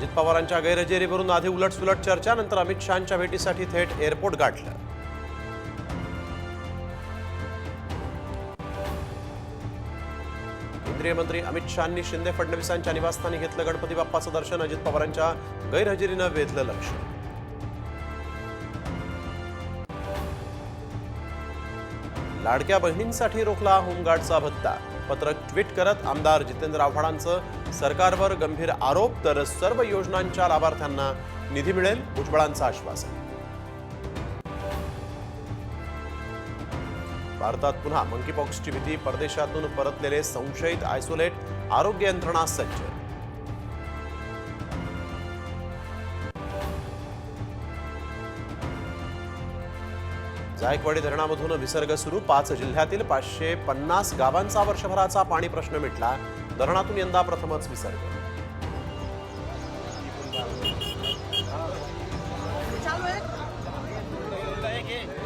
अजित पवारांच्या गैरहजेरीवरून आधी उलटसुलट चर्चा, नंतर अमित शहांच्या भेटीसाठी थेट एअरपोर्ट गाठलं. केंद्रीय मंत्री अमित शहांनी शिंदे फडणवीसांच्या निवासस्थानी घेतलं गणपती बाप्पाचं दर्शन. अजित पवारांच्या गैरहजेरीनं वेधलं लक्ष. लाडक्या बहिणींसाठी रोखला होमगार्डचा भत्ता. पत्रक ट्विट करत आमदार जितेंद्र आव्हाडांचं सरकारवर गंभीर आरोप. तर सर्व योजनांच्या लाभार्थ्यांना निधी मिळेल, भुजबळांचं आश्वासन. भारतात पुन्हा मंकीपॉक्सची भीती. परदेशातून परतलेले संशयित आयसोलेट. आरोग्य यंत्रणा सज्ज. जायकवाडी धरणामधून विसर्ग सुरू. 5 जिल्ह्यातील 550 गावांचा वर्षभराचा पाणी प्रश्न मिटला. धरणातून यंदा प्रथमच विसर्ग. चालू आहे.